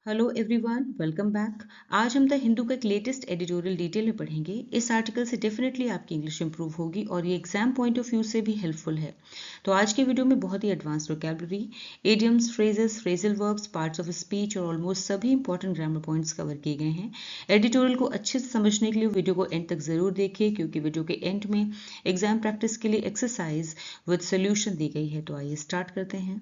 Hello everyone, welcome back. आज हम the Hindu का एक लेटेस्ट एडिटोरियल डिटेल में पढ़ेंगे। इस आर्टिकल से डेफिनेटली आपकी इंग्लिश इंप्रूव होगी और ये एग्जाम पॉइंट ऑफ व्यू से भी हेल्पफुल है। तो आज के वीडियो में बहुत ही advance vocabulary, idioms, phrases, phrasal verbs, parts of speech और ऑलमोस्ट सभी इंपॉर्टेंट ग्रामर पॉइंट्स कवर किए गए हैं। एडिटोरियल को अच्छे से समझने के लिए वीडियो को एंड तक जरूर देखिए, क्योंकि वीडियो के एंड में एग्जाम प्रैक्टिस के लिए एक्सरसाइज विद सोल्यूशन दी गई है। तो आइए स्टार्ट करते हैं।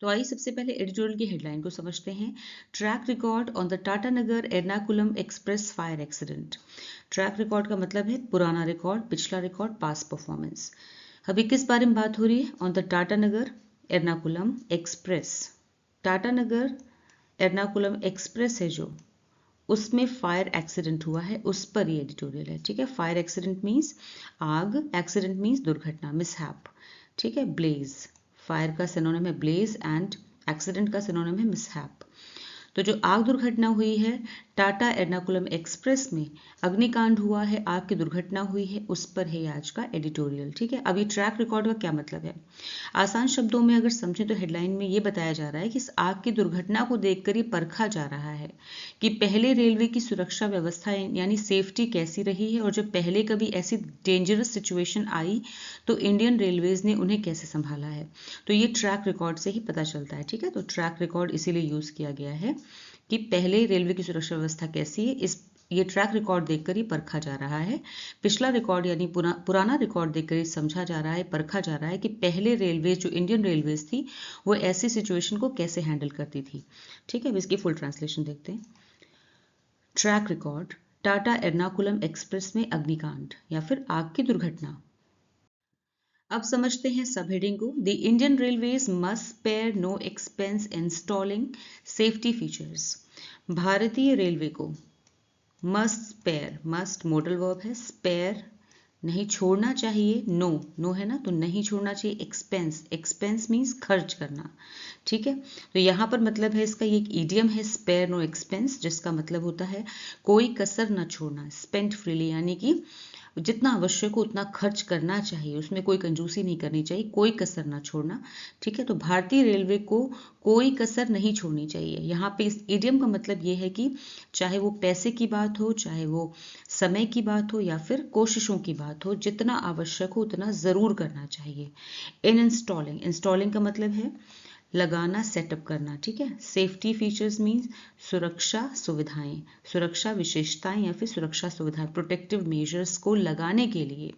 तो आइए सबसे पहले एडिटोरियल की हेडलाइन को समझते हैं। Track record on the Tatanagar Ernakulam express fire accident. Track record का मतलब है पुराना रिकॉर्ड, पिछला रिकॉर्ड, पास्ट परफॉर्मेंस। अभी किस बारे में बात हो रही है? On the Tatanagar Ernakulam express. Tatanagar Ernakulam express है जो, उसमें फायर एक्सीडेंट हुआ है, उस पर ये एडिटोरियल है। ठीक है, फायर एक्सीडेंट मीन्स आग, एक्सीडेंट मीन्स दुर्घटना, मिसहैप। ठीक है, ब्लेज, फायर का सिनोनिम है ब्लेज एंड एक्सीडेंट का सिनोनिम है मिसहैप। तो जो आग दुर्घटना हुई है टाटा एर्नाकुलम एक्सप्रेस में, अग्निकांड हुआ है, आग की दुर्घटना हुई है, उस पर है आज का एडिटोरियल। ठीक है, अब ये ट्रैक रिकॉर्ड का क्या मतलब है? आसान शब्दों में अगर समझें तो हेडलाइन में ये बताया जा रहा है कि इस आग की दुर्घटना को देखकर ये परखा जा रहा है कि पहले रेलवे की सुरक्षा व्यवस्था यानी सेफ्टी कैसी रही है, और जब पहले कभी ऐसी डेंजरस सिचुएशन आई तो इंडियन रेलवेज ने उन्हें कैसे संभाला है। तो ये ट्रैक रिकॉर्ड से ही पता चलता है। ठीक है, तो ट्रैक रिकॉर्ड इसीलिए यूज किया गया है कि पहले रेलवे की सुरक्षा व्यवस्था कैसी है, इस ये ट्रैक रिकॉर्ड देखकर ही परखा जा रहा है। पिछला रिकॉर्ड यानी पुराना रिकॉर्ड देखकर ही समझा जा रहा है, परखा जा रहा है कि पहले रेलवेज जो इंडियन रेलवेज थी वो ऐसी सिचुएशन को कैसे हैंडल करती थी। ठीक है, अब इसकी फुल ट्रांसलेशन देखते हैं। Track record, Tata Ernakulam express में अग्निकांड या फिर आग की दुर्घटना। अब समझते हैं सब हेडिंग को। The Indian railways must spare no expense installing safety features. भारतीय रेलवे को must spare, must model verb है, स्पेयर नहीं छोड़ना चाहिए, नो नो है ना, तो नहीं छोड़ना चाहिए, एक्सपेंस, एक्सपेंस मीन्स खर्च करना। ठीक है, तो यहाँ पर मतलब है इसका, ये एक ईडियम है स्पेयर नो एक्सपेंस, जिसका मतलब होता है कोई कसर न छोड़ना, स्पेंड फ्रीली, यानी कि जितना आवश्यक हो उतना खर्च करना चाहिए, उसमें कोई कंजूसी नहीं करनी चाहिए, कोई कसर ना छोड़ना। ठीक है, तो भारतीय रेलवे को कोई कसर नहीं छोड़नी चाहिए। यहाँ पे इस इडियम का मतलब ये है कि चाहे वो पैसे की बात हो, चाहे वो समय की बात हो, या फिर कोशिशों की बात हो, जितना आवश्यक हो उतना जरूर करना चाहिए। इन इंस्टॉलिंग, इंस्टॉलिंग का मतलब है लगाना, सेटअप करना। ठीक है, सेफ्टी फीचर्स मीन्स सुरक्षा सुविधाएं, सुरक्षा विशेषताएं या फिर सुरक्षा सुविधाएं, प्रोटेक्टिव मेजर्स को लगाने के लिए,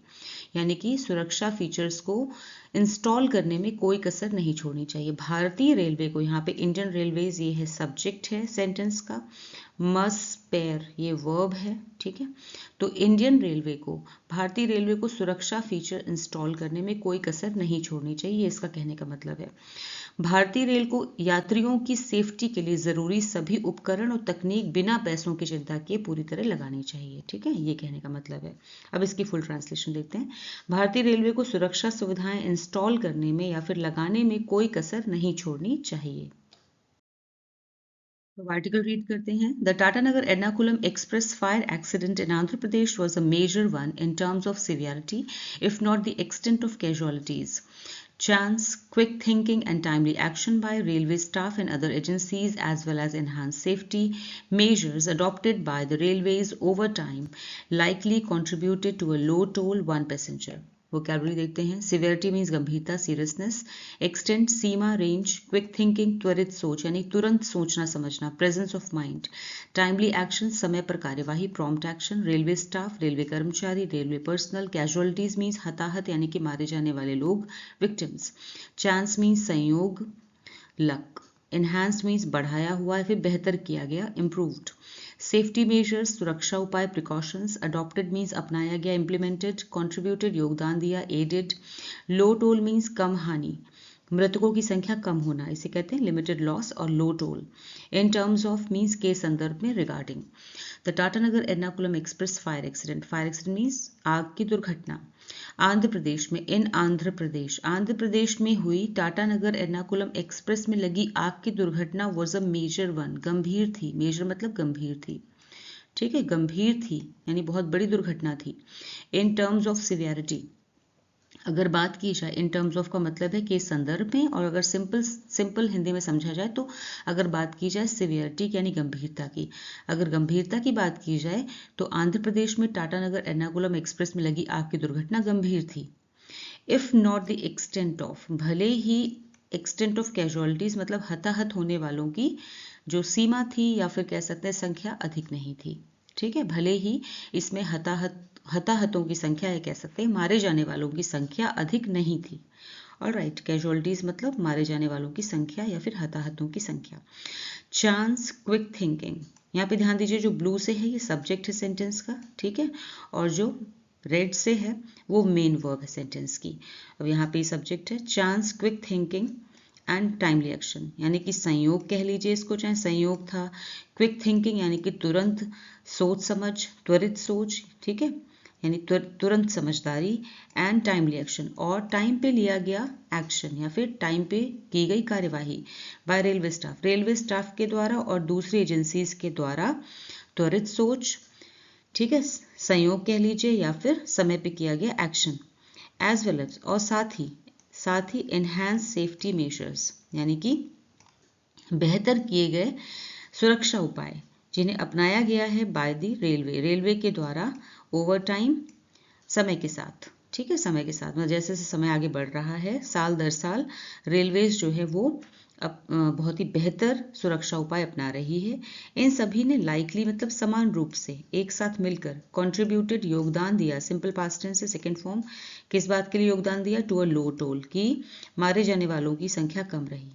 यानी कि सुरक्षा फीचर्स को इंस्टॉल करने में कोई कसर नहीं छोड़नी चाहिए। भारतीय रेलवे को, यहाँ पे इंडियन रेलवेज ये है सब्जेक्ट है सेंटेंस का, मस्ट स्पेयर ये वर्ब है। ठीक है, तो इंडियन रेलवे को, भारतीय रेलवे को सुरक्षा फीचर इंस्टॉल करने में कोई कसर नहीं छोड़नी चाहिए, इसका कहने का मतलब है। भारतीय रेल को यात्रियों की सेफ्टी के लिए जरूरी सभी उपकरण और तकनीक बिना पैसों की चिंता किए पूरी तरह लगानी चाहिए। ठीक है, ये कहने का मतलब है। अब इसकी फुल ट्रांसलेशन देखते हैं। भारतीय रेलवे को सुरक्षा सुविधाएं इंस्टॉल करने में या फिर लगाने में कोई कसर नहीं छोड़नी चाहिए। तो आर्टिकल रीड करते हैं। The Tatanagar Ernakulam express fire accident in Andhra Pradesh was a major one in terms of severity, if not the extent of casualties. Chance, quick thinking and timely action by railway staff and other agencies, as well as enhanced safety measures adopted by the railways over time, likely contributed to a low toll one passenger. Vocabulary देखते हैं। Severity means गंभीरता, seriousness. Extent सीमा, range. Quick thinking त्वरित सोच यानी तुरंत सोचना समझना, presence of mind. Timely action समय पर कार्यवाही, prompt action. Railway staff railway कर्मचारी, रेलवे पर्सनल। कैजुअलिटीज मीन्स हताहत यानी कि मारे जाने वाले लोग, विक्टिम्स। चांस मीन्स संयोग, लक। एनहांस्ड मीन्स बढ़ाया हुआ या फिर बेहतर किया गया, इम्प्रूव्ड। सेफ्टी मेजर्स सुरक्षा उपाय, प्रिकॉशंस। अडॉप्टेड मीन्स अपनाया गया, इम्प्लीमेंटेड। कॉन्ट्रीब्यूटेड योगदान दिया, एडेड। लो टोल मीन्स कम हानि, मृतकों की संख्या कम होना, इसे कहते हैं लिमिटेड लॉस और low toll. In terms of means के संदर्भ में, regarding. The Tatanagar Ernakulam express fire accident, fire accident means आग की दुर्घटना। आंध्र प्रदेश में, इन आंध्र प्रदेश, आंध्र प्रदेश में हुई टाटानगर एर्नाकुलम एक्सप्रेस में लगी आग की दुर्घटना वॉज अ मेजर वन, गंभीर थी, मेजर मतलब गंभीर थी। ठीक है, गंभीर थी यानी बहुत बड़ी दुर्घटना थी। इन टर्म्स ऑफ सिवियरिटी, अगर बात की जाए इन टर्म्स ऑफ का मतलब है किस संदर्भ में, और अगर सिंपल हिंदी में समझा जाए तो अगर बात की जाए सिवियरिटी यानी गंभीरता की, अगर गंभीरता की बात की जाए तो आंध्र प्रदेश में टाटा नगर एर्नाकुलम एक्सप्रेस में लगी आग की दुर्घटना गंभीर थी। If not the extent of, भले ही एक्सटेंट ऑफ कैजुअलिटीज मतलब हताहत होने वालों की जो सीमा थी या फिर कह सकते हैं संख्या अधिक नहीं थी। ठीक है, भले ही इसमें हताहतों की संख्या कह सकते हैं, मारे जाने वालों की संख्या अधिक नहीं थी। ऑलराइट, कैजुअलिटीज मतलब मारे जाने वालों की संख्या या फिर हताहतों की संख्या। चांस क्विक थिंकिंग, यहाँ पे ध्यान दीजिए जो ब्लू से है ये सब्जेक्ट है सेंटेंस का, ठीक है, और जो रेड से है वो मेन वर्ब है सेंटेंस की। अब यहाँ पे सब्जेक्ट है chance quick thinking and timely action, यानी कि संयोग कह लीजिए इसको, चाहे संयोग था। क्विक थिंकिंग यानी कि तुरंत सोच समझ, त्वरित सोच, ठीक है, यानी तुरंत समझदारी। एंड टाइमली एक्शन, और टाइम पे लिया गया एक्शन या फिर टाइम पे की गई कार्यवाही बाय रेलवे स्टाफ के द्वारा और दूसरी एजेंसीज के द्वारा त्वरित सोच, ठीक है, संयोग कह लीजिए या फिर समय पे किया गया एक्शन। एज वेल एज, और साथ ही एनहांस सेफ्टी मेजर्स, यानी कि बेहतर किए गए सुरक्षा उपाय जिन्हें अपनाया गया है बाय द रेलवे के द्वारा ओवर टाइम, समय के साथ, ठीक है, समय के साथ मतलब जैसे जैसे समय आगे बढ़ रहा है साल दर साल रेलवेज जो है वो बहुत ही बेहतर सुरक्षा उपाय अपना रही है। इन सभी ने लाइकली मतलब समान रूप से एक साथ मिलकर कंट्रीब्यूटेड योगदान दिया, सिंपल पास्ट टेंस से सेकंड फॉर्म, किस बात के लिए योगदान दिया, टू अ लो टोल, कि मारे जाने वालों की संख्या कम रही,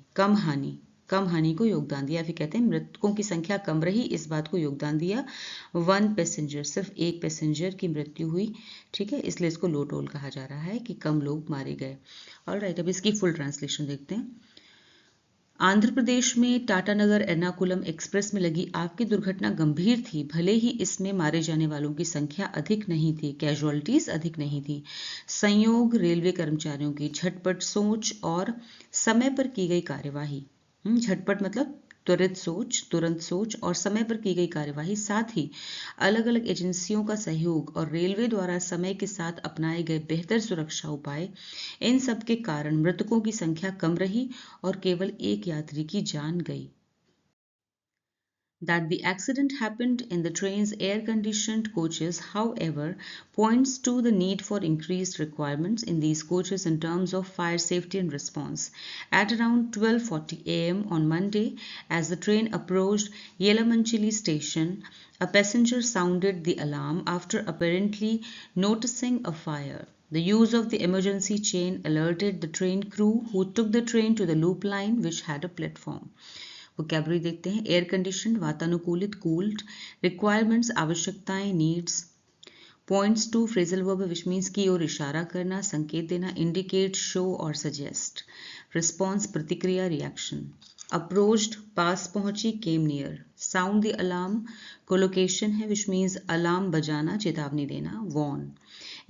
कम हानि को योगदान दिया, फिर कहते हैं मृतकों की संख्या कम रही, इस बात को योगदान दिया। वन पैसेंजर, सिर्फ एक पैसेंजर की मृत्यु हुई, ठीक है, इसलिए इसको लो टोल कहा जा रहा है कि कम लोग मारे गए। ऑलराइट, अब इसकी फुल ट्रांसलेशन देखते हैं। आंध्र प्रदेश में टाटा नगर एर्नाकुलम एक्सप्रेस में लगी आग की दुर्घटना गंभीर थी, भले ही इसमें मारे जाने वालों की संख्या अधिक नहीं थी, कैजुअलिटीज अधिक नहीं थी। संयोग, रेलवे कर्मचारियों की झटपट सोच और समय पर की गई कार्यवाही, झटपट मतलब त्वरित सोच, तुरंत सोच और समय पर की गई कार्यवाही, साथ ही अलग अलग एजेंसियों का सहयोग और रेलवे द्वारा समय के साथ अपनाए गए बेहतर सुरक्षा उपाय, इन सब के कारण मृतकों की संख्या कम रही और केवल एक यात्री की जान गई। That the accident happened in the train's air-conditioned coaches, however, points to the need for increased requirements in these coaches in terms of fire safety and response. At around 12:40 a.m. on Monday, as the train approached Yelamanchili station, a passenger sounded the alarm after apparently noticing a fire. The use of the emergency chain alerted the train crew, who took the train to the loop line which had a platform. Vocabulary देखते हैं। Air condition वातानुकूलित, cooled. Requirements आवश्यकताएं, needs. Points to phrasal verb which means की ओर इशारा करना, संकेत देना। इंडिकेट, शो और सजेस्ट। रिस्पॉन्स प्रतिक्रिया, रिएक्शन। अप्रोच्ड पास पहुंची, came near. Sound the alarm collocation है विच मीन्स अलार्म बजाना, चेतावनी देना, वॉर्न।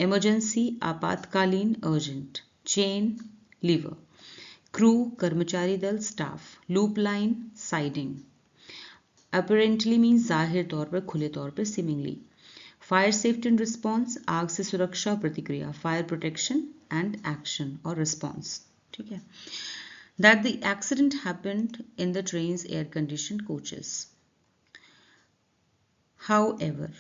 इमरजेंसी आपातकालीन, अर्जेंट। Chain lever. क्रू कर्मचारी दल, staff. Loop line siding. Apparently means जाहिर तौर पर, खुले तौर पर, seemingly. Fire safety and response आग से सुरक्षा और प्रतिक्रिया, फायर प्रोटेक्शन एंड एक्शन और रिस्पॉन्स, ठीक है। That the accident happened in the trains air condition coaches, however,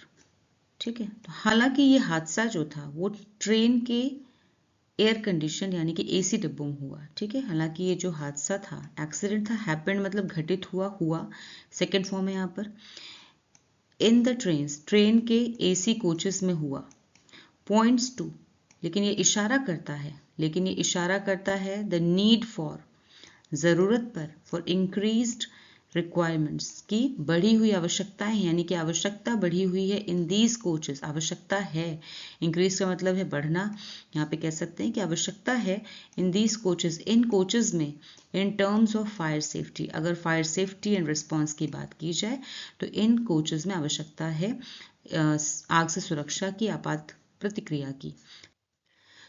ठीक है, तो हालांकि ये हादसा जो था वो ट्रेन के एयर कंडीशन यानी कि एसी डिब्बों में हुआ, ठीक है। हालांकि ये जो हादसा था, एक्सीडेंट था, हैपेंड मतलब घटित हुआ सेकेंड फॉर्म है यहाँ पर। इन द ट्रेन के एसी कोचेस में हुआ। पॉइंट्स टू, लेकिन ये इशारा करता है द नीड फॉर, जरूरत पर, फॉर इंक्रीज्ड रिक्वायरमेंट्स की बढ़ी हुई आवश्यकताएं, यानी कि आवश्यकता बढ़ी हुई है। इन दीज कोचेस, आवश्यकता है, इंक्रीज का मतलब है बढ़ना, यहाँ पे कह सकते हैं कि आवश्यकता है इन दीज कोचेस, इन कोचेस में, in terms of fire safety, अगर फायर सेफ्टी एंड रिस्पॉन्स की बात की जाए तो इन कोचेस में आवश्यकता है आग से सुरक्षा की, आपात प्रतिक्रिया की।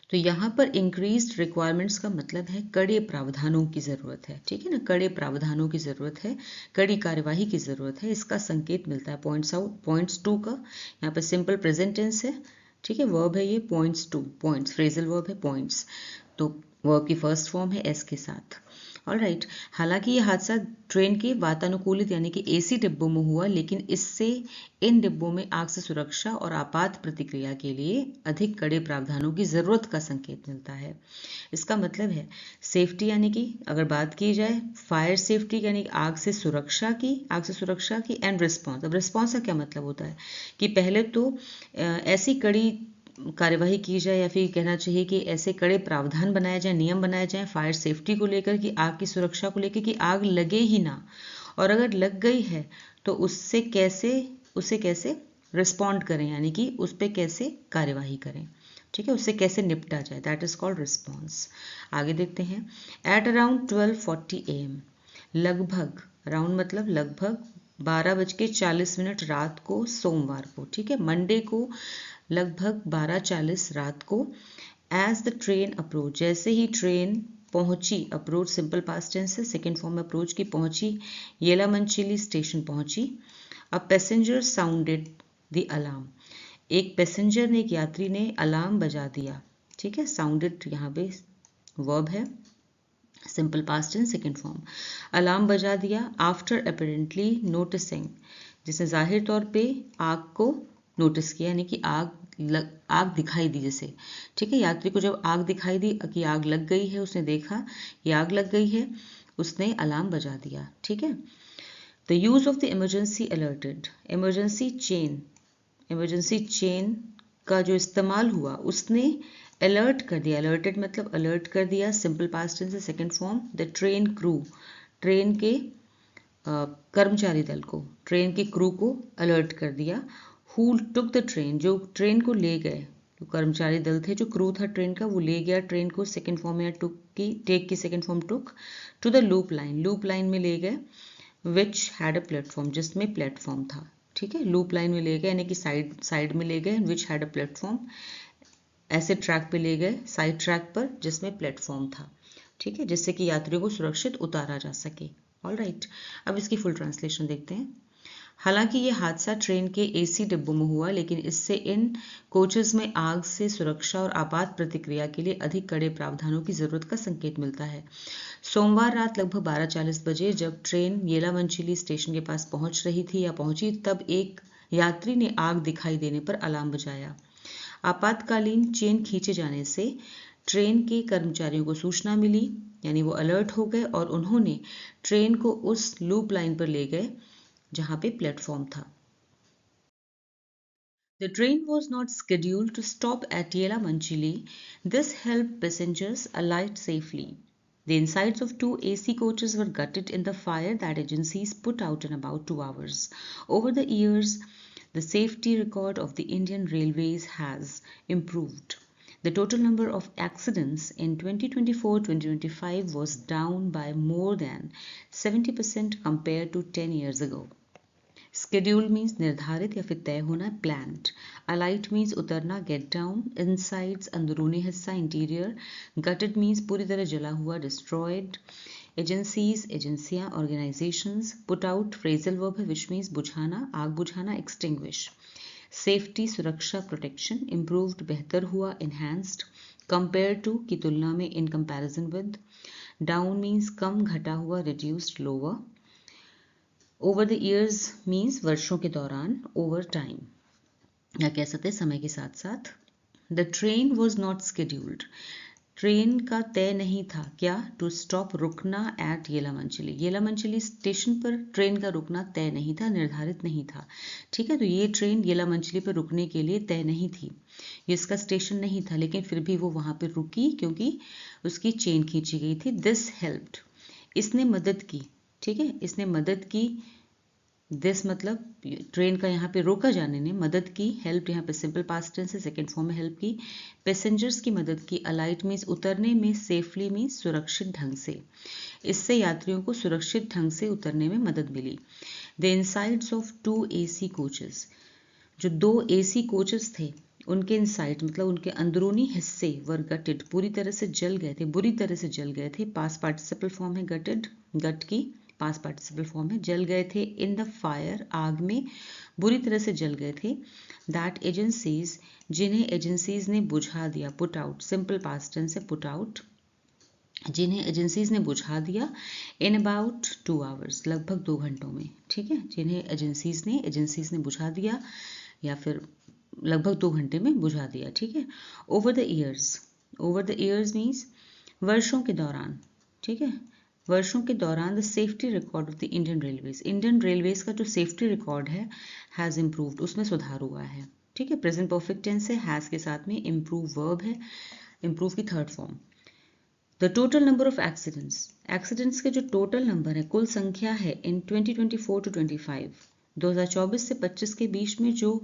तो यहाँ पर इंक्रीज्ड रिक्वायरमेंट्स का मतलब है कड़े प्रावधानों की ज़रूरत है, ठीक है ना, कड़े प्रावधानों की ज़रूरत है, कड़ी कार्यवाही की ज़रूरत है, इसका संकेत मिलता है पॉइंट्स टू का। यहाँ पर सिंपल प्रेजेंट टेंस है, ठीक है, वर्ब है ये points to, points phrasal verb है पॉइंट्स, तो वर्ब की फर्स्ट फॉर्म है एस के साथ। ऑलराइट, हालांकि ये हादसा ट्रेन के वातानुकूलित यानी कि एसी डिब्बों में हुआ, लेकिन इससे इन डिब्बों में आग से सुरक्षा और आपात प्रतिक्रिया के लिए अधिक कड़े प्रावधानों की जरूरत का संकेत मिलता है। इसका मतलब है सेफ्टी यानी कि अगर बात की जाए फायर सेफ्टी यानी आग से सुरक्षा की एंड रिस्पॉन्स। अब रिस्पॉन्स का क्या मतलब होता है कि पहले तो ऐसी कड़ी कार्यवाही की जाए या फिर कहना चाहिए कि ऐसे कड़े प्रावधान बनाए जाए, नियम बनाए जाए फायर सेफ्टी को लेकर, कि आग की सुरक्षा को लेकर कि आग लगे ही ना, और अगर लग गई है तो उसे कैसे रिस्पॉन्ड करें, यानी कि उस पर कैसे कार्यवाही करें, ठीक है, उससे कैसे निपटा जाए, दैट इज कॉल्ड रिस्पॉन्स। आगे देखते हैं, एट अराउंड 12:40 AM, लगभग, अराउंड मतलब लगभग 12:40 रात को, सोमवार को, ठीक है, मंडे को लगभग 12:40 रात को, एज द ट्रेन अप्रोच, जैसे ही ट्रेन पहुंची, अप्रोच सिंपल पास्ट टेंस है, सेकेंड फॉर्म अप्रोच की, पहुंची, येलामंचिली स्टेशन पहुंची, a passenger sounded the alarm, एक पैसेंजर ने, एक यात्री ने अलार्म बजा दिया, ठीक है, साउंडेड यहाँ पे वर्ब है, simple past tense second form, alarm बजा दिया, आफ्टर अपेरेंटली नोटिसिंग, जिसने जाहिर तौर पे आग को नोटिस किया, यानी कि आग दिखाई दी जैसे, ठीक है, यात्री को जब आग दिखाई दी कि आग लग गई है, उसने देखा कि आग लग गई है, उसने अलार्म बजा दिया, ठीक है। The use of the emergency alerted, emergency chain का जो इस्तेमाल हुआ, उसने अलर्ट कर दिया, अलर्टेड मतलब अलर्ट कर दिया, सिंपल पास्ट टेंस है second form, the train crew, train के कर्मचारी दल को, ट्रेन के क्रू को अलर्ट कर दिया, हु टुक द ट्रेन, जो ट्रेन को ले गए, जो कर्मचारी दल थे, जो क्रू था ट्रेन का, वो ले गया ट्रेन को, सेकेंड फॉर्म है टुक की, टेक की second form took, to the loop line में ले गए, विच हैड अ प्लेटफॉर्म, जिसमें प्लेटफॉर्म था, ठीक है, लूप लाइन में ले गए यानी कि साइड में ले गए, विच हैड अ प्लेटफॉर्म, ऐसे ट्रैक पे ले गए, साइड ट्रैक पर जिसमें प्लेटफॉर्म था, ठीक है, जिससे कि यात्रियों को सुरक्षित उतारा जा सके। ऑलराइट, अब इसकी फुल ट्रांसलेशन देखते हैं। हालांकि ये हादसा ट्रेन के एसी डिब्बों में हुआ, लेकिन इससे इन कोचेस में आग से सुरक्षा और आपात प्रतिक्रिया के लिए अधिक कड़े प्रावधानों की जरूरत का संकेत मिलता है। सोमवार रात लगभग 12:40 बजे जब ट्रेन येलामंचिली स्टेशन के पास पहुंच रही थी या पहुंची, तब एक यात्री ने आग दिखाई देने पर अलार्म बजाया। आपातकालीन चेन खींचे जाने से ट्रेन के कर्मचारियों को सूचना मिली, यानी वो अलर्ट हो गए और उन्होंने ट्रेन को उस लूप लाइन पर ले गए जहां पे प्लेटफॉर्म था। The train was not scheduled to stop at Yelamanchili. This helped passengers alight safely. The insides of 2 AC coaches were gutted in the fire that agencies put out in about 2 hours. Over the years, the safety record of the Indian Railways has improved. The total number of accidents in 2024-2025 was down by more than 70% compared to 10 years ago. Schedule means निर्धारित या फिर तय होना, planned. Alight means उतरना, get down. Insides अंदरूनी हिस्सा, interior. Gutted means पूरी तरह जला हुआ, destroyed. Agencies एजेंसियां, organizations. Put out phrasal verb है which means बुझाना, आग बुझाना, extinguish. Safety सुरक्षा, protection. Improved बेहतर हुआ, enhanced. Compared to की तुलना में, in comparison with. Down means कम घटा हुआ, reduced, lower. Over the years means वर्षों के दौरान, ओवर टाइम या कह सकते हैं समय के साथ साथ। The train was not scheduled, train का तय नहीं था, क्या, टू स्टॉप, रुकना, एट येलामंचिली, येलामंचिली स्टेशन पर ट्रेन का रुकना तय नहीं था, निर्धारित नहीं था, ठीक है, तो ये ट्रेन येलामंचिली पर रुकने के लिए तय नहीं थी, ये इसका स्टेशन नहीं था, लेकिन फिर भी वो वहां पर रुकी क्योंकि उसकी चेन खींची गई थी। दिस हेल्प्ड, इसने मदद की, ठीक है, इसने मदद की, दिस मतलब ट्रेन का यहाँ पे रोका जाने ने मदद की, हेल्प यहाँ पे सिंपल पास्ट टेंस है, सेकेंड फॉर्म में हेल्प की, पैसेंजर्स की मदद की, अलाइट मीन्स उतरने में, सेफली मीन्स सुरक्षित ढंग से, इससे यात्रियों को सुरक्षित ढंग से उतरने में मदद मिली। The insides of 2 AC coaches, जो 2 AC कोचेस थे उनके इनसाइड मतलब उनके अंदरूनी हिस्से, वर गटेड, पूरी तरह से जल गए थे, बुरी तरह से जल गए थे, पास्ट पार्टिसिपल फॉर्म है गटेड, गट की पास्ट पार्टिसिपल फॉर्म है, जल गए थे, इन द फायर, आग में, बुरी तरह से जल गए थे। दैट एजेंसीज, जिन्हें एजेंसीज ने बुझा दिया, put out, simple past tense से पुट आउट, जिन्हें एजेंसीज ने बुझा दिया, इन अबाउट 2 आवर्स, लगभग 2 घंटों में, ठीक है। जिन्हें एजेंसीज ने बुझा दिया या फिर लगभग 2 घंटे में बुझा दिया, ठीक है। ओवर द ईयर्स मीन्स वर्षों के दौरान, ठीक है। वर्षों के दौरान the safety record of the Indian railways का जो सेफ्टी रिकॉर्ड है हैज़ इम्प्रूव्ड, उसमें सुधार हुआ है, ठीक है। प्रेजेंट परफेक्ट टेंस है, हैज़ के साथ में इम्प्रूव वर्ब है, इम्प्रूव की third form. The total number of accidents के जो टोटल नंबर है, कुल संख्या है इन 2024 to 25, 2024 से 25 के बीच में जो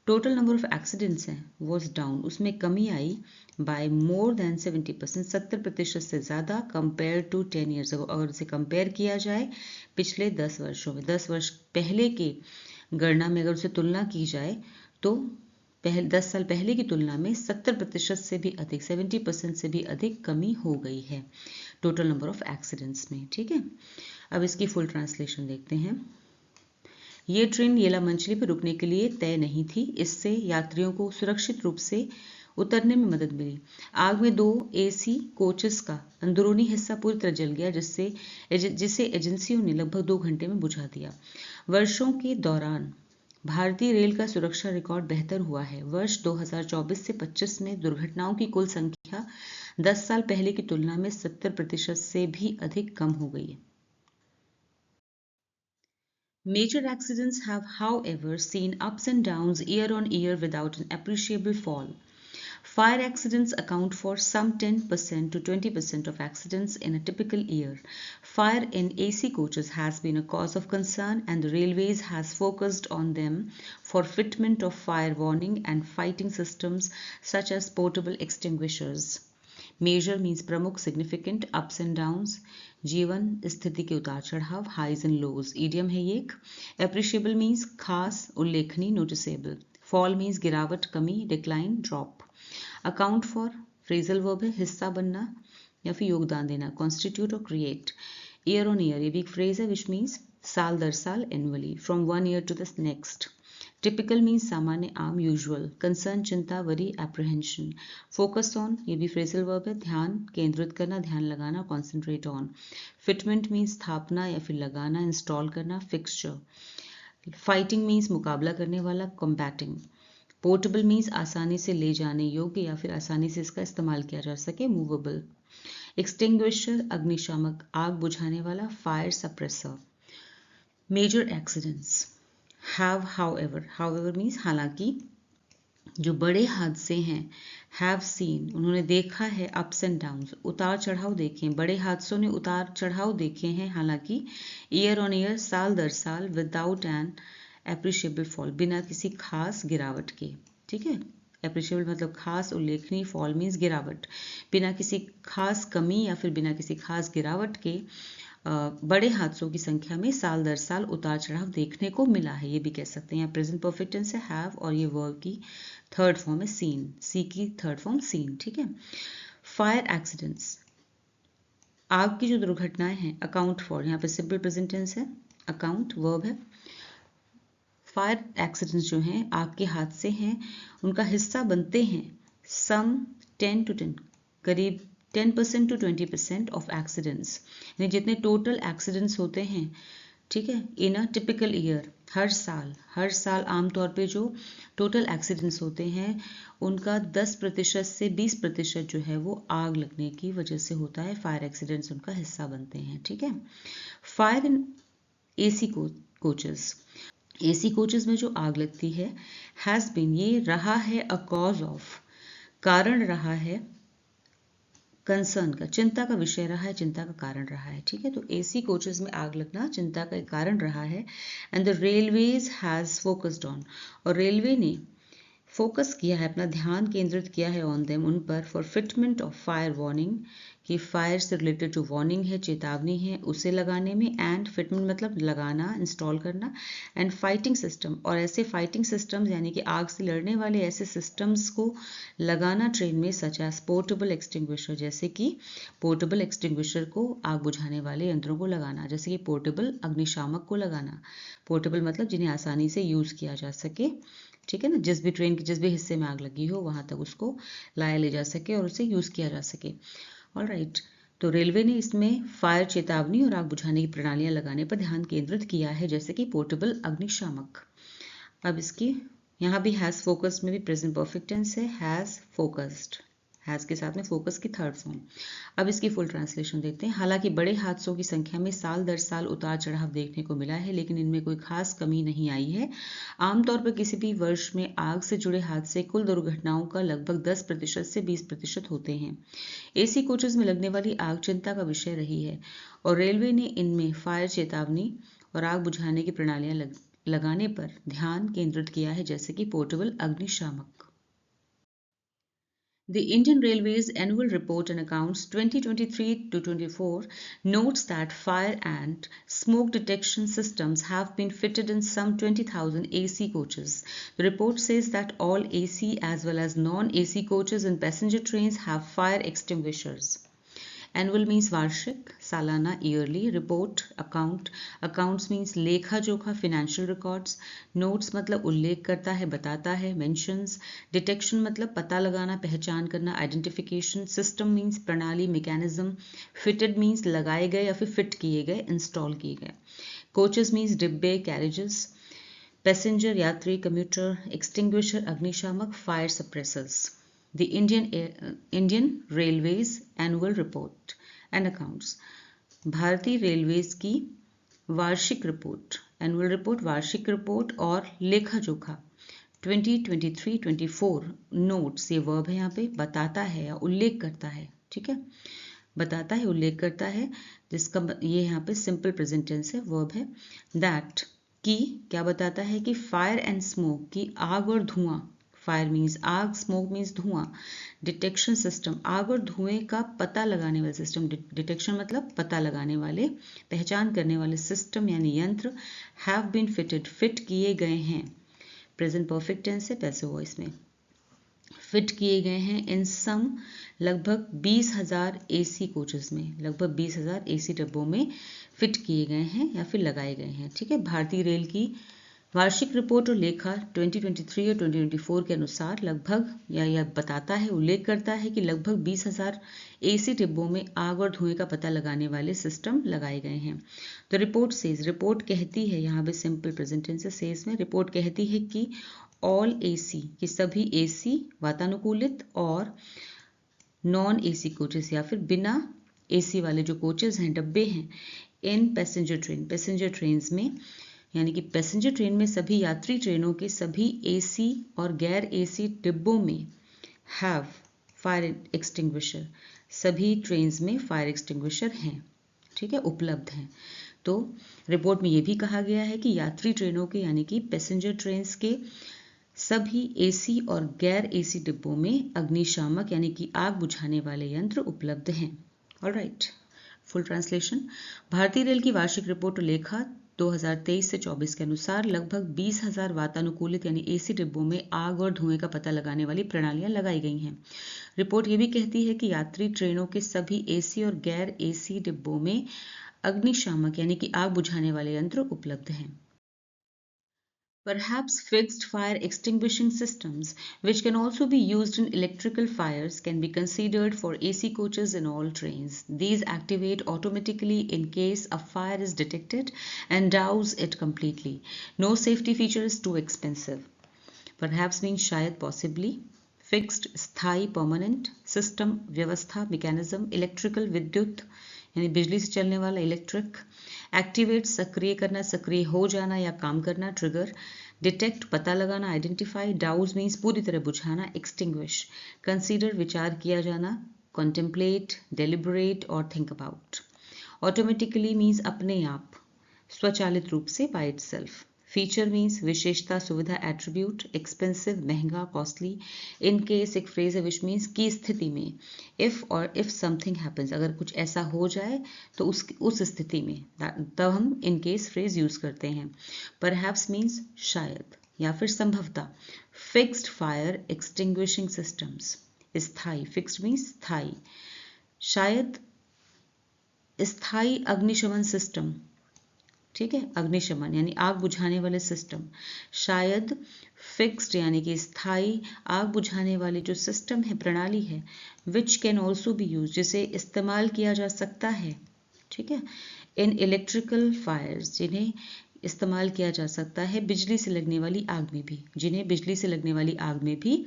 टोटल नंबर ऑफ एक्सीडेंट्स हैं वॉज डाउन, उसमें कमी आई बाय मोर देन 70%, 70% से ज़्यादा, कंपेयर टू 10 ईयर्स अगो। अगर इसे कंपेयर किया जाए पिछले 10 वर्षों में, 10 वर्ष पहले के गणना में अगर उसे तुलना की जाए तो 10 साल पहले की तुलना में 70% से भी अधिक, 70% से भी अधिक कमी हो गई है टोटल नंबर ऑफ एक्सीडेंट्स में, ठीक है। अब इसकी फुल ट्रांसलेशन देखते हैं। ये ट्रेन येलामंचली पर रुकने के लिए तय नहीं थी, इससे यात्रियों को सुरक्षित रूप से उतरने में मदद मिली। आग में 2 AC कोचेस का अंदरूनी हिस्सा पूरी तरह जल गया, जिसे एजेंसियों ने लगभग 2 घंटे में बुझा दिया। वर्षों के दौरान भारतीय रेल का सुरक्षा रिकॉर्ड बेहतर हुआ है। वर्ष 2024 से 25 में दुर्घटनाओं की कुल संख्या 10 साल पहले की तुलना में 70% से भी अधिक कम हो गई है। Major accidents have, however, seen ups and downs year on year without an appreciable fall. Fire accidents account for some 10% to 20% of accidents in a typical year. Fire in AC coaches has been a cause of concern, and the railways has focused on them for fitment of fire warning and fighting systems such as portable extinguishers. Major means प्रमुख, significant, ups and downs, जीवन स्थिति के उतार चढ़ाव, highs and lows, idiom है ये एक। Appreciable means खास, उल्लेखनीय, नोटिसेबल। फॉल मीन्स गिरावट, कमी, decline, drop. Account for phrasal verb है, हिस्सा बनना या फिर योगदान देना, कॉन्स्टिट्यूट और क्रिएट। ईयर ऑन ईयर, ये भी एक फ्रेज है विच मीन्स साल दर साल, annually, from one year to the next. Typical means सामान्य, आम, यूजुअल। कंसर्न, चिंता, वरी, एप्रीहेंशन। फोकस ऑन, ये भी फ्रेजल वर्ब है, ध्यान केंद्रित करना, ध्यान लगाना, कॉन्सेंट्रेट ऑन। फिटमेंट मीन्स स्थापना या फिर लगाना, इंस्टॉल करना, फिक्सचर। फाइटिंग मीन्स मुकाबला करने वाला, कॉम्बैटिंग। पोर्टेबल मीन्स आसानी से ले जाने योग्य या फिर आसानी से इसका इस्तेमाल किया जा सके, मूवेबल। एक्सटिंग्विशर, अग्निशामक, आग बुझाने वाला, fire suppressor. Major accidents have, however means हालांकि, जो बड़े हादसे हैं, हैव सीन, उन्होंने देखा है, अप्स एंड डाउन्स, उतार चढ़ाव देखे, बड़े हादसों ने उतार चढ़ाव देखे हैं, हालांकि, ईयर ऑन ईयर, साल दर साल, विदाउट एन एप्रिशिएबल फॉल, बिना किसी खास गिरावट के, ठीक है। एप्रिशिएबल मतलब खास, उल्लेखनीय, फॉल मीन्स गिरावट, बिना किसी खास कमी या फिर बिना किसी खास गिरावट के बड़े हादसों की संख्या में साल दर साल उतार चढ़ाव देखने को मिला है, ये भी कह सकते हैं। यहाँ प्रेजेंट परफेक्ट टेंस है हैव, और ये वर्ब की थर्ड फॉर्म है सीन, सी की थर्ड फॉर्म सीन, ठीक है। फायर एक्सीडेंट्स, आग की जो दुर्घटनाएं हैं, अकाउंट फॉर, यहाँ पे सिंपल प्रेजेंट टेंस है, अकाउंट वर्ब है। फायर एक्सीडेंट्स जो हैं, आग के हादसे हैं, उनका हिस्सा बनते हैं सम 10 to 10, करीब 10% to 20% ऑफ एक्सीडेंट्स, यानी जितने टोटल एक्सीडेंट्स होते हैं, ठीक है, इन अ टिपिकल ईयर, हर साल आमतौर पे जो टोटल एक्सीडेंट्स होते हैं उनका 10% से 20% जो है वो आग लगने की वजह से होता है, फायर एक्सीडेंट्स उनका हिस्सा बनते हैं, ठीक है। फायर इन AC कोचेस में जो आग लगती है, हैज़ बीन, ये रहा है, अ कॉज ऑफ, कारण रहा है, कंसर्न का, चिंता का विषय रहा है, चिंता का कारण रहा है, ठीक है। तो AC कोचेस में आग लगना चिंता का एक कारण रहा है। And the railways has focused on, और रेलवे ने फोकस किया है, अपना ध्यान केंद्रित किया है ऑन देम, उन पर, for fitment of fire warning, कि फायर से रिलेटेड जो वार्निंग है, चेतावनी है, उसे लगाने में, एंड फिटमेंट मतलब लगाना, इंस्टॉल करना, एंड फाइटिंग सिस्टम, और ऐसे फाइटिंग सिस्टम्स यानी कि आग से लड़ने वाले ऐसे सिस्टम्स को लगाना ट्रेन में, सच एज पोर्टेबल एक्सटिंग्विशर, जैसे कि पोर्टेबल एक्सटिंग्विशर को, आग बुझाने वाले यंत्रों को लगाना, जैसे कि पोर्टेबल अग्निशामक को लगाना। पोर्टेबल मतलब जिन्हें आसानी से यूज किया जा सके, ठीक है ना, जिस भी ट्रेन के जिस भी हिस्से में आग लगी हो वहां तक उसको लाया ले जा सके और उसे यूज किया जा सके। ऑलराइट, तो रेलवे ने इसमें फायर चेतावनी और आग बुझाने की प्रणालियां लगाने पर ध्यान केंद्रित किया है, जैसे कि पोर्टेबल अग्निशामक। अब इसकी यहाँ भी हैज फोकस्ड में भी प्रेजेंट परफेक्ट टेंस है, हैज फोकस्ड, हैज के साथ में फोकस की थर्ड फॉर्म। अब इसकी फुल ट्रांसलेशन देखते हैं। हालांकि बड़े हादसों की संख्या में साल दर साल उतार चढ़ाव देखने को मिला है, लेकिन इनमें कोई खास कमी नहीं आई है। आमतौर पर किसी भी वर्ष में आग से जुड़े हादसे कुल दुर्घटनाओं का लगभग 10% से 20% होते हैं। एसी कोचेज में लगने वाली आग चिंता का विषय रही है और रेलवे ने इनमें फायर चेतावनी और आग बुझाने की प्रणालियां लगाने पर ध्यान केंद्रित किया है, जैसे कि पोर्टेबल अग्निशामक। The Indian Railways Annual Report and Accounts 2023-24 notes that fire and smoke detection systems have been fitted in some 20,000 AC coaches. The report says that all AC as well as non-AC coaches and passenger trains have fire extinguishers. Annual means वार्षिक, सालाना yearly, report account, accounts means लेखा जोखा financial records, notes मतलब उल्लेख करता है बताता है मेंशंस, डिटेक्शन मतलब पता लगाना पहचान करना आइडेंटिफिकेशन, सिस्टम मीन्स प्रणाली मैकेनिज्म, फिटेड मीन्स लगाए गए या फिर फिट किए गए इंस्टॉल किए गए, कोचेस मीन्स डिब्बे कैरेजेस, पैसेंजर यात्री कम्यूटर, एक्सटिंग्विशर अग्निशामक, fire suppressors. The Indian Railways Annual Report and Accounts, भारतीय रेलवेज की वार्षिक रिपोर्ट, एनुअल रिपोर्ट वार्षिक रिपोर्ट और लेखा जोखा 2023-24 नोट्स, ये वर्ब है यहाँ पे, बताता है या उल्लेख करता है, ठीक है, बताता है उल्लेख करता है, जिसका ये यहाँ पे सिंपल प्रेजेंट टेंस है, वर्ब है, दैट की क्या बताता है कि फायर एंड स्मोक की आग और धुआं, फायर मीन्स आग, स्मोक मीन्स धुआं, डिटेक्शन सिस्टम आग और धुएं का पता लगाने वाले सिस्टम, डिटेक्शन मतलब पता लगाने वाले पहचान करने वाले सिस्टम यानी यंत्र, हैव बीन फिटेड फिट किए गए हैं, प्रेजेंट परफेक्ट टेंस है, पैसिव वॉइस में, फिट किए गए हैं इन सम लगभग 20,000 एसी कोचेस में, लगभग 20,000 एसी डब्बों में फिट किए गए हैं या फिर लगाए गए हैं, ठीक है। भारतीय रेल की वार्षिक रिपोर्ट और लेखा 2023 और 2024 के अनुसार लगभग यह बताता है उल्लेख करता है कि लगभग 20,000 एसी डिब्बों में आग और धुएं का पता लगाने वाले सिस्टम लगाए गए हैं। तो रिपोर्ट सेज, रिपोर्ट कहती है, यहाँ पे सिंपल प्रेजेंट टेंस है, सेज में रिपोर्ट कहती है कि ऑल एसी कि सभी एसी वातानुकूलित और नॉन एसी कोचेस या फिर बिना एसी वाले जो कोचेस हैं, डब्बे हैं, इन पैसेंजर ट्रेन में यानी कि पैसेंजर ट्रेन में सभी यात्री ट्रेनों के सभी एसी और गैर एसी डिब्बों में हैव फायर एक्सटिंग्विशर, सभी ट्रेन्स में फायर एक्सटिंग्विशर हैं, ठीक है, उपलब्ध हैं। तो रिपोर्ट में ये भी कहा गया है कि यात्री ट्रेनों के यानी कि पैसेंजर ट्रेन्स के सभी एसी और गैर एसी डिब्बों में अग्निशामक यानी कि आग बुझाने वाले यंत्र उपलब्ध हैं। Alright, full translation. भारतीय रेल की वार्षिक रिपोर्ट लेखा 2023 से 24 के अनुसार लगभग 20,000 वातानुकूलित यानी एसी डिब्बों में आग और धुएं का पता लगाने वाली प्रणालियां लगाई गई हैं। रिपोर्ट ये भी कहती है कि यात्री ट्रेनों के सभी एसी और गैर एसी डिब्बों में अग्निशामक यानी कि आग बुझाने वाले यंत्र उपलब्ध हैं। Perhaps fixed fire extinguishing systems, which can also be used in electrical fires, can be considered for AC coaches in all trains. These activate automatically in case a fire is detected and douse it completely. No safety feature is too expensive. Perhaps means shayad, possibly. Fixed, स्थाई, permanent. System, व्यवस्था, mechanism. Electrical, विद्युत यानी बिजली से चलने वाला, electric. Activate, सक्रिय करना, सक्रिय हो जाना या काम करना, ट्रिगर। डिटेक्ट, पता लगाना, आइडेंटिफाई। डाउज मीन्स पूरी तरह बुझाना, एक्सटिंग्विश। कंसीडर, विचार किया जाना, कॉन्टेम्पलेट, डेलिबरेट और थिंक अबाउट। ऑटोमेटिकली मीन्स अपने आप, स्वचालित रूप से, बाय इटसेल्फ। फीचर मीन्स विशेषता, सुविधा, एट्रीब्यूट, एक्सपेंसिव महंगा, कॉस्टली। इन केस एक फ्रेज है विच मीन्स की स्थिति में, इफ और इफ समथिंग हैपन्स, अगर कुछ ऐसा हो जाए तो उस स्थिति में तब हम इन केस फ्रेज यूज करते हैं। परहैप्स मीन्स शायद या फिर संभवतः। फिक्स्ड फायर एक्सटिंग्विशिंग सिस्टम्स, स्थायी, फिक्स्ड मीन्स स्थायी, शायद स्थायी अग्निशमन सिस्टम, ठीक है, अग्निशमन यानी आग बुझाने वाले सिस्टम। शायद फिक्स्ड यानी कि स्थायी आग बुझाने वाली जो सिस्टम है, प्रणाली है, which can also be use, जिसे इस्तेमाल किया जा सकता है, ठीक है, इन इलेक्ट्रिकल फायर्स, जिन्हें इस्तेमाल किया जा सकता है बिजली से लगने वाली आग में भी, जिन्हें बिजली से लगने वाली आग में भी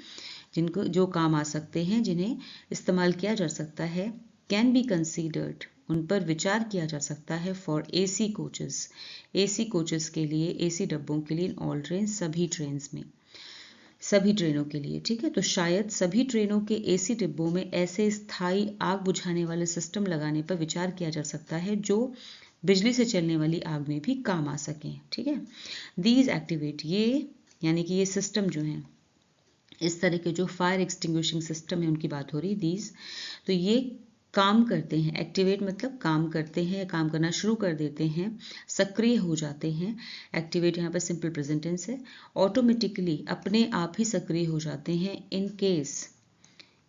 जिनको जो काम आ सकते हैं, जिन्हें इस्तेमाल किया जा सकता है, कैन बी कंसीडर्ड, उन पर विचार किया जा सकता है, for AC coaches, AC coaches के लिए, एसी डब्बों के लिए, इन ऑल ट्रेन, सभी ट्रेन में, सभी ट्रेनों के लिए, ठीक है। तो शायद सभी ट्रेनों के एसी डिब्बों में ऐसे स्थायी आग बुझाने वाले सिस्टम लगाने पर विचार किया जा सकता है जो बिजली से चलने वाली आग में भी काम आ सकें, ठीक है। दीज एक्टिवेट, ये यानी कि ये सिस्टम जो हैं, इस तरह के जो फायर एक्सटिंग्विशिंग सिस्टम है उनकी बात हो रही, दीज, तो ये काम करते हैं, एक्टिवेट मतलब काम करते हैं, काम करना शुरू कर देते हैं, सक्रिय हो जाते हैं। एक्टिवेट यहाँ पर सिंपल प्रेजेंट टेंस है। ऑटोमेटिकली, अपने आप ही सक्रिय हो जाते हैं, इन केस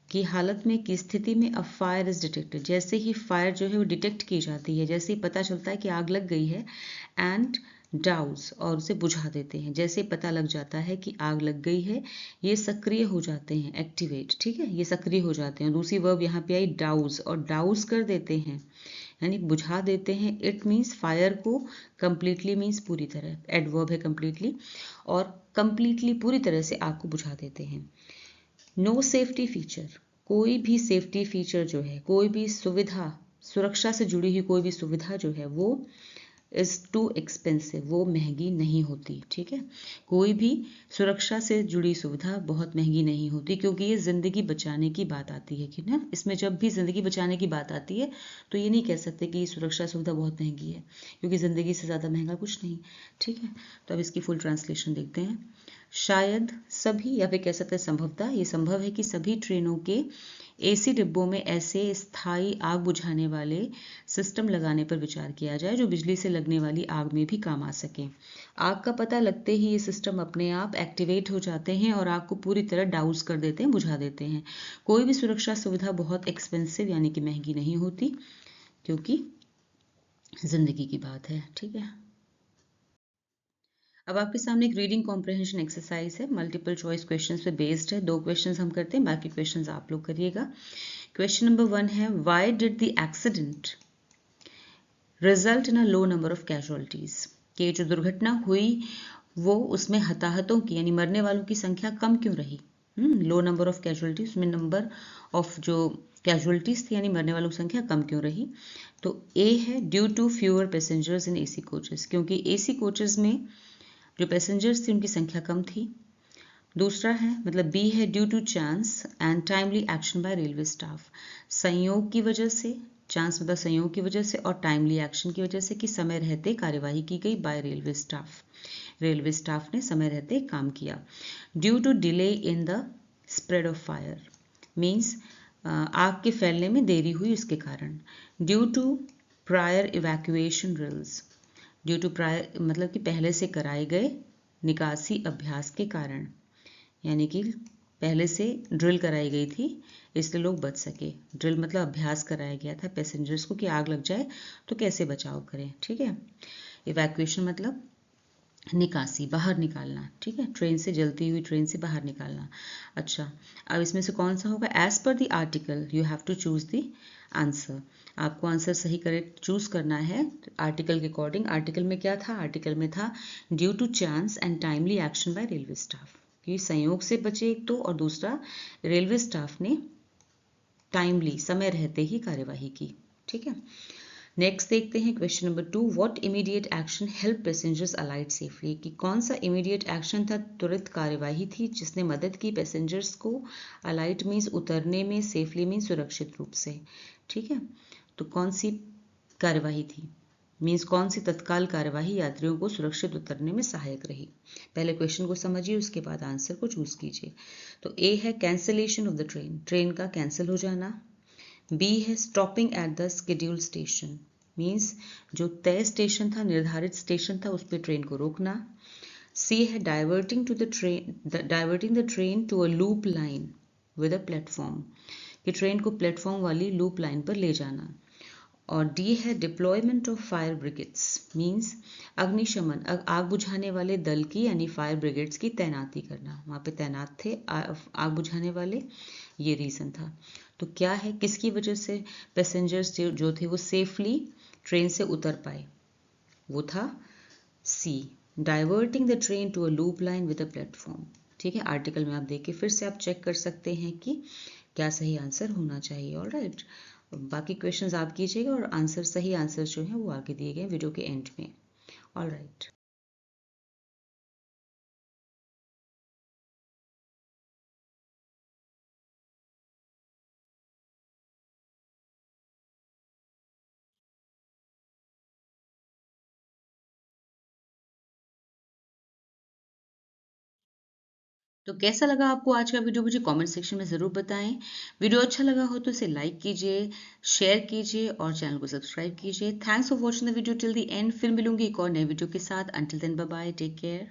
की हालत में, की स्थिति में, अ फायर इज डिटेक्टेड, जैसे ही फायर जो है वो डिटेक्ट की जाती है, जैसे ही पता चलता है कि आग लग गई है, एंड डाउज, और उसे बुझा देते हैं, जैसे पता लग जाता है कि आग लग गई है, ये सक्रिय हो जाते हैं, एक्टिवेट, ठीक है, ये सक्रिय हो जाते हैं। दूसरी वर्ब यहाँ पे आई डाउज, और डाउज कर देते हैं यानी बुझा देते हैं। इट मीन्स फायर को, कंप्लीटली मीन्स पूरी तरह, एडवर्ब है कंप्लीटली, और कंप्लीटली पूरी तरह से आग को बुझा देते हैं। नो सेफ्टी फीचर, कोई भी सेफ्टी फीचर जो है, कोई भी सुविधा, सुरक्षा से जुड़ी हुई कोई भी सुविधा जो है वो इज़ टू एक्सपेंसिव, वो महंगी नहीं होती, ठीक है। कोई भी सुरक्षा से जुड़ी सुविधा बहुत महंगी नहीं होती, क्योंकि ये ज़िंदगी बचाने की बात आती है कि ना, इसमें जब भी ज़िंदगी बचाने की बात आती है तो ये नहीं कह सकते कि सुरक्षा सुविधा बहुत महंगी है, क्योंकि ज़िंदगी से ज़्यादा महंगा कुछ नहीं, ठीक है। तो अब इसकी फुल ट्रांसलेशन देखते हैं। शायद सभी, या फिर कह सकते हैं संभवतः, ये संभव है कि सभी ट्रेनों के एसी डिब्बों में ऐसे स्थायी आग बुझाने वाले सिस्टम लगाने पर विचार किया जाए जो बिजली से लगने वाली आग में भी काम आ सके। आग का पता लगते ही ये सिस्टम अपने आप एक्टिवेट हो जाते हैं और आग को पूरी तरह डाउज कर देते हैं, बुझा देते हैं। कोई भी सुरक्षा सुविधा बहुत एक्सपेंसिव यानी कि महंगी नहीं होती, क्योंकि जिंदगी की बात है, ठीक है। अब आपके सामने एक रीडिंग कॉम्प्रिहेंशन एक्सरसाइज है, मल्टीपल चॉइस क्वेश्चंस पे बेस्ड है। 2 क्वेश्चंस हम करते हैं, बाकी क्वेश्चंस आप लोग करिएगा। क्वेश्चन नंबर 1 है, why did the accident result in a low number of casualties, कि जो दुर्घटना हुई वो उसमें हताहतों की यानी मरने वालों की संख्या कम क्यों रही। लो नंबर ऑफ कैजुअलिटीज में नंबर ऑफ जो कैजुअलिटीज थी यानी मरने वालों की संख्या कम क्यों रही। तो ए है due to fewer passengers in AC coaches, क्योंकि एसी कोचेस में जो पैसेंजर्स थी उनकी संख्या कम थी। दूसरा है मतलब बी है due to chance and timely action by railway staff, संयोग की वजह से, चांस मतलब संयोग की वजह से, और टाइमली एक्शन की वजह से कि समय रहते कार्यवाही की गई by railway staff, railway staff ने समय रहते काम किया। Due to delay in the spread of fire means आग के फैलने में देरी हुई उसके कारण। Due to prior evacuation drills, due to prior मतलब कि पहले से कराए गए निकासी अभ्यास के कारण, यानी कि पहले से ड्रिल कराई गई थी इसलिए लोग बच सके। ड्रिल मतलब अभ्यास कराया गया था पैसेंजर्स को कि आग लग जाए तो कैसे बचाव करें, ठीक है। इवैक्यूएशन मतलब निकासी, बाहर निकालना, ठीक है, ट्रेन से, जलती हुई ट्रेन से बाहर निकालना। अच्छा, अब इसमें से कौन सा होगा। As per the article you have to choose the answer, आपको आंसर सही करेक्ट चूज करना है आर्टिकल के अकॉर्डिंग। आर्टिकल में क्या था, आर्टिकल में था due to chance and timely action by railway staff, कि संयोग से बचे एक तो, और दूसरा रेलवे स्टाफ ने टाइमली, समय रहते ही कार्यवाही की, ठीक है। नेक्स्ट देखते हैं question number 2, what immediate action help passengers allied safely, कि कौन सा इमीडिएट एक्शन था, त्वरित कार्यवाही थी जिसने मदद की पैसेंजर्स को अलाइड मीन्स उतरने में, सेफली मीन्स सुरक्षित रूप से, ठीक है। तो कौन सी कार्यवाही थी। मीन्स कौन सी तत्काल कार्यवाही यात्रियों को सुरक्षित उतरने में सहायक रही। पहले क्वेश्चन को समझिए, उसके बाद आंसर को चूज कीजिए। तो ए है cancellation of the train, train का कैंसिल हो जाना। बी है stopping at the schedule station, means जो तय स्टेशन था, निर्धारित स्टेशन था, उस पर ट्रेन को रोकना। सी है diverting the train to a loop line with a platform, कि ट्रेन को प्लेटफॉर्म वाली लूप लाइन पर ले जाना। और डी है deployment of fire brigades, means अग्निशमन आग बुझाने वाले दल की यानी फायर ब्रिगेड्स की तैनाती करना, वहाँ पे तैनात थे आग बुझाने वाले, ये रीज़न था। तो क्या है, किसकी वजह से पैसेंजर्स जो थे वो सेफली ट्रेन से उतर पाए, वो था see, diverting the train to a loop line with a platform. ठीक है, आर्टिकल में आप देख के फिर से आप चेक कर सकते हैं कि क्या सही आंसर होना चाहिए। ऑलराइट, बाकी क्वेश्चंस आप कीजिएगा और आंसर, सही आंसर जो है वो आगे दिए गए वीडियो के एंड में। ऑलराइट, तो कैसा लगा आपको आज का वीडियो, मुझे कमेंट सेक्शन में ज़रूर बताएं। वीडियो अच्छा लगा हो तो इसे लाइक कीजिए, शेयर कीजिए और चैनल को सब्सक्राइब कीजिए। Thanks for watching the video till the end. फिर मिलूंगी एक और नए वीडियो के साथ। Until then, bye bye, take care.